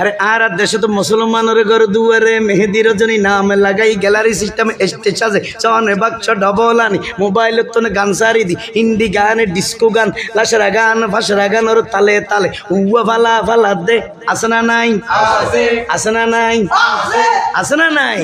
আরে আর দেশে তো মুসলমানের ঘর দুয়ারে মেহেদি রজনী নাম লাগাই গ্যালারি সিস্টেম স্টেজ আছে চনে বাক্স ডবল আনি মোবাইল তো গান সারি দি হিন্দি গান ডিস্কো গান লাশরা গান ফাশরা গান ওর তালে তালে উয়া ফালা ফালা দে আসনা নাই আসনা নাই আসনা নাই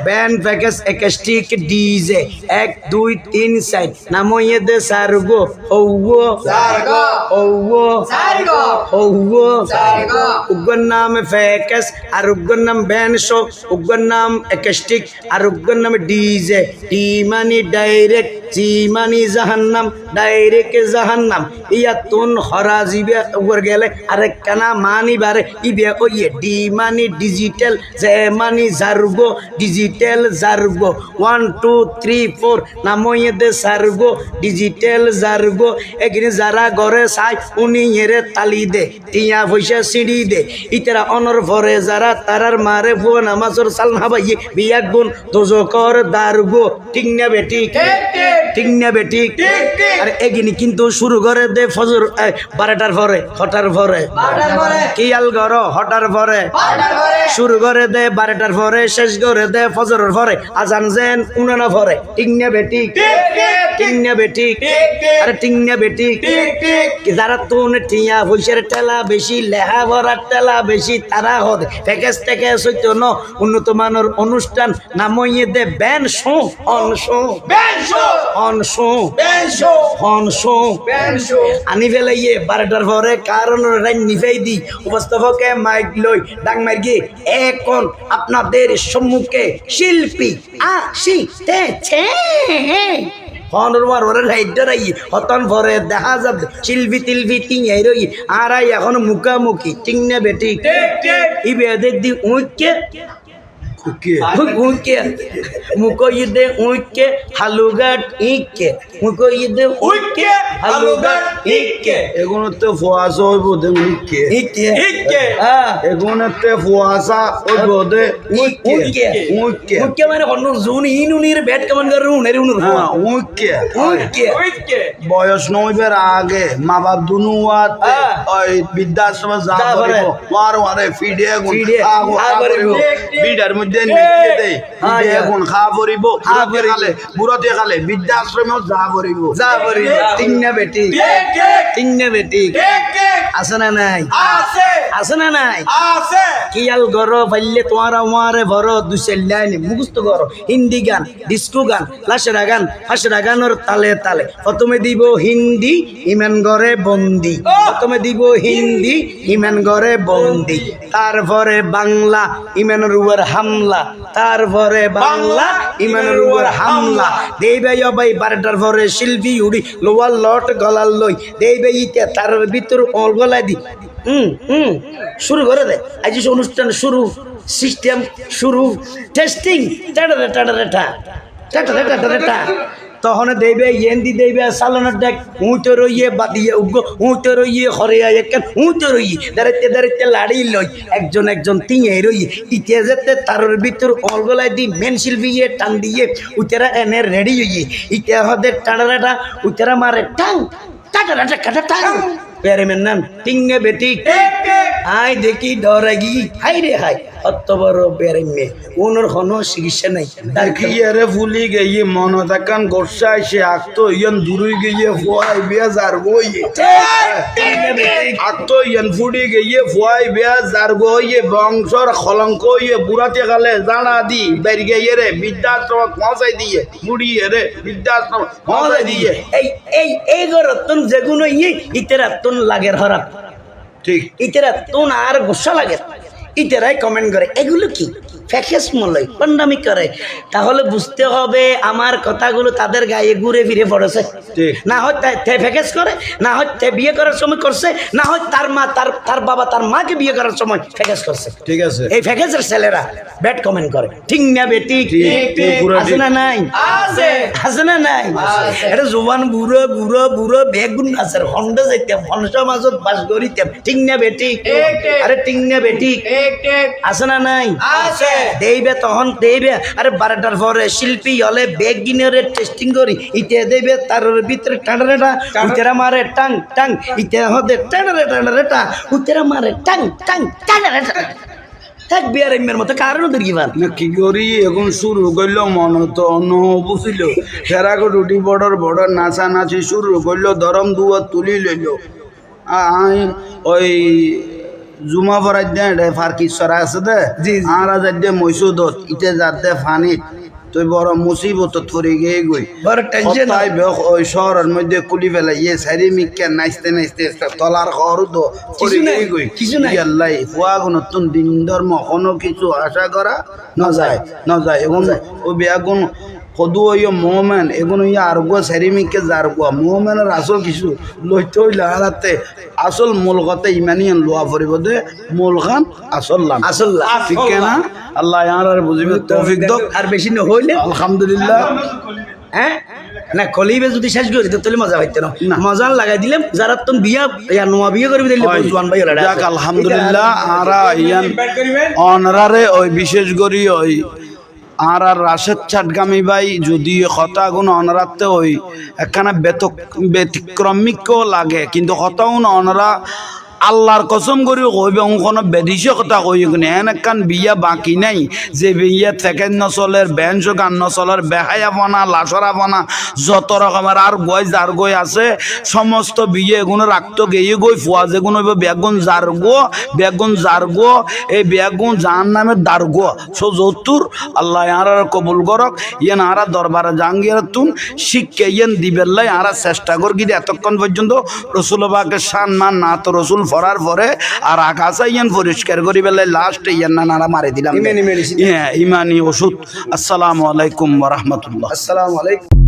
ব্যান্ড প্যাকেজ একাস্টিক ডিজে 1 2 3 সাইড নাময়ে দে সারগো ওও সারগো ওও সারগো ওও সারগো উগ্র নাম প্যাকেজ আর উগ্র নাম ব্যান্ড শো উগ্র নাম একাস্টিক আর উগ্র নাম ডিজে টি মানি ডাইরেক্ট জি মানি জাহান্নাম ডাইরেক্ট জাহান্নাম ইয়া তুন হরা জিবে উপর গেলে আরেক কানা মানি বারে ইবে ওয়ে ডি মানি ডিজিটাল জে মানি জারগো ডিজিটাল জারগো 1 2 3 4 নাময়ে দে সারগো ডিজিটাল জারগো এগিনে যারা ঘরে চাই উনি এরে তালি দে টিয়া পয়সা সিঁড়ি দে ইতারা অনর ভরে যারা তারার মারে ফো নামাজর সাল হাবাইয়ে বিয়া গুণ দোজকর দারগো ঠিক না বেটি ঠিক না বেটি আর এগিনি কিন্তু শুরু করে দে ফজর 12টার পরে হটার পরে কিয়াল গর হটার পরে শুরু করে দে 12টার পরে শেষ করে দে ফজরের পরে আজান যেন উনানা পরে ঠিক না বেটি ঠিক না বেটি আরে ঠিক না বেটি যারা তুন টিয়া পয়সার টেলা বেশি লেহা ভরার টেলা বেশি তারা হদে প্যাকেজ থেকে সত্য ন উন্নত মানের অনুষ্ঠান নামইয়ে দে ব্যান শো অন শো ব্যান শো অন শো ব্যান শো অন শো ব্যান শো আনি ফেলাইয়ে 12টার পরে কারণ রাইন নিফাই দি উপস্থাপকে মাইক লই ডাং মারগি এখন আপনাদের সম্মুখে শিল্পী আসিতেছে হতন ভরে দেখা যাবে শিল্পী তিলপি টিঙাই রই আর এখন মুখামুখি ঠিক না বেটি ইবে দি উইকে মুকইদে উইকে হালুগাট ইকে মুকইদে উইকে হালুগাট ইকে এগুলোতে ফোয়াসা হইব দে উইকে ইকে ইকে হ্যাঁ এগুলোতে ফোয়াসা হইব দে উইকে উইকে উইকে মানে কোন জুন ইনুনির ব্যাট কেমন করে উনের উনের হ্যাঁ উইকে উইকে বয়স নইবার আগে মা বাপ দুনুয়াত ওই বৃদ্ধাশ্রমে যা করিব ওয়ার ওয়ারে ফিডে গুণ বিডার মধ্যে নিয়ে দেই ফিডে গুণ খা পরিব খালে বুড়াতে খালে বৃদ্ধাশ্রমেও যা পরিব ঠিক না বেটি ঠিক না বেটি আছে না নাই আছে না নাই কিয়াল গর পাইলে তোমার আমারে ভর দুসেল লাইন মুখস্থ কর হিন্দি গান ডিস্কো গান লাশরা গান ফাশরা গানের তালে তালে প্রথমে দিব হিন্দি ইমান গরে বন্দি প্রথমে দিব হিন্দি ইমান গরে বন্দি তারপরে বাংলা ইমানের উপর হামলা তারপরে বাংলা ইমানের উপর হামলা দেবে ভাই 12টার পরে শিল্পী উড়ি লোয়ার লট গলার লই দেবে ইতে তার ভিতর গলায় দি শুরু করে দে আজ অনুষ্ঠান শুরু সিস্টেম শুরু টেস্টিং তখন দেবে ইয়েন্দি দেবে সালানোর দেখ উঁচে রইয়ে বাদিয়ে উগ্র উঁচে রইয়ে হরিয়া একেন উঁচে রইয়ে দাঁড়াইতে দাঁড়াইতে লাড়ি লই একজন একজন তিঙে রইয়ে ইতে যেতে তারের ভিতর অলগলায় দি মেন শিল্পী টান দিয়ে উতেরা এনে রেডি হইয়ে ইতে হদের টাড়াটা উতেরা মারে টাং টাটা কাটা টাং প্যারে মেন নাম টিঙ্গে বেটি আয় দেখি ডরাগি হাই রে হাই অত বড় প্যারে মে ওনার কোনো চিকিৎসা নাই তার কি আরে ফুলি গিয়ে মন তাকান গোসা এসে আকতো ইয়ান দূরই গিয়ে ফুয়াই বিয়া যার বইয়ে আকতো ইয়ান ফুডি গিয়ে ফুয়াই বিয়া যার বইয়ে বংশর কলঙ্ক ইয়ে বুড়াতে গেলে জানা দি বেরি গিয়ে রে বৃদ্ধাশ্রম পৌঁছাই দিয়ে মুড়ি রে বৃদ্ধাশ্রম পৌঁছাই দিয়ে এই গরতন যেগুলো ইতেরা তুন লাগের হরাপ ঠিক ইতেরা তুন আর গুসা লাগে ইতেরাই কমেন্ট করে এগুলো কি ফ্যাকেস মলয় পান্ডামি করে তাহলে বুঝতে হবে আমার কথাগুলো তাদের গায়ে ঘুরে ফিরে পড়েছে না হয় ফ্যাকেস করে না হয় বিয়ে করার সময় করছে না হয় তার মা তার বাবা তার মাকে বিয়ে করার সময় ফ্যাকেস করছে ঠিক আছে এই ফ্যাকেসের ছেলেরা ব্যাড কমেন্ট করে ঠিক না বেটি আছে না নাই আছে না নাই এটা জোয়ান বুড়ো বুড়ো বুড়ো বেগুন আছে হন্ডা যাইতাম হন্ডা মাজত বাস করিতাম ঠিক না বেটি আরে ঠিক না বেটি আছে না নাই দেইবে তখন দেইবে আরে 12টার পরে শিল্পী হলে বেগ গিনরে টেস্টিং করি ইতে দেইবে তার ভিতরে টানারেটা উতেরা মারে টাং টাং ইতে হদে টানারেটা উতেরা মারে টাং টাং টানারেটা এক বিয়ার এমের মতো কারণ দর্গিবান না কি করি এখন শুরু করলো মন তো অন্য বুঝিল ফেরাকো রুটি বড় নাচা নাচি শুরু করলো দরম দুয়া তুলি লইল ওই জুমা ফরাই দে ফার্কি সরা আছে দে আরা যাই দে মৈসুদত ইতে যার দে ফানিত তুই বড় মুসিবত পড়ে গিয়ে গই বড় টেনশন তাই ওই শহরের মধ্যে কুলি ফেলা ইয়ে সারি মিকে নাচতে নাচতে তলার খর তো পড়ে গিয়ে গই কিছু নাই আল্লাহ ফুয়া নতুন দিন ধর্ম কোনো কিছু আশা করা না যায় এবং ও বেগুন সদু ইয়ে মোহমেন এগুলো ইয়ে আর গো সারি মিকে যার গো মোহমেনের আসল কিছু লইতে হইলে হারাতে আসল মূল কথা ইমানি লোয়া পড়িব দে মূল খান আসল ঠিক না আল্লাহ আর বুঝিবে তৌফিক দাও আর বেশি না হইলে আলহামদুলিল্লাহ হ্যাঁ না কলিবে যদি শেষ করে দিত তাহলে মজা হইতো না মজা লাগাই দিলাম যারা তুমি বিয়া ইয়া নোয়া বিয়ে করবি দিলে জওয়ান ভাই হলা যাক আলহামদুলিল্লাহ আরা ইয়ান অনরারে ওই বিশেষ করি ওই আর রাশেদ চাটগামী ভাই যদি হতা গুণ অনরাতে ওই একখানা ব্যতিক্রমিকও লাগে কিন্তু হতাউন অনরা আল্লাহর কসম করি কইবে কোনো বেদিসে কথা কই কিনে এন একখান বিয়া বাকি নাই যে বিয়া থেকে নচলের বেঞ্চ গান নচলের বেহায়া বনা লাচরা বনা যত রকমের আর গই যার গই আছে সমস্ত বিয়ে এগুলো রাখতো গিয়ে গই ফুয়া যেগুলো বেগুন যার গো এই বেগুন যার নামে দার গো সো যতুর আল্লাহ আর কবুল করক ইয়েন আরা দরবারে জাঙ্গিয়ার তুন শিখকে ইয়েন দিবেল্লাই আরা চেষ্টা কর গিয়ে এতক্ষণ পর্যন্ত রসুলবাকে শান মান না তো রসুল ফরার পরে আর আকাশা ইয়ান পরিষ্কার করি বেলায় লাস্ট ইয়ান নানা মারি দিলাম ইমানি ওষুধ আসসালামু আলাইকুম ওয়া রাহমাতুল্লাহ আসসালামু আলাইকুম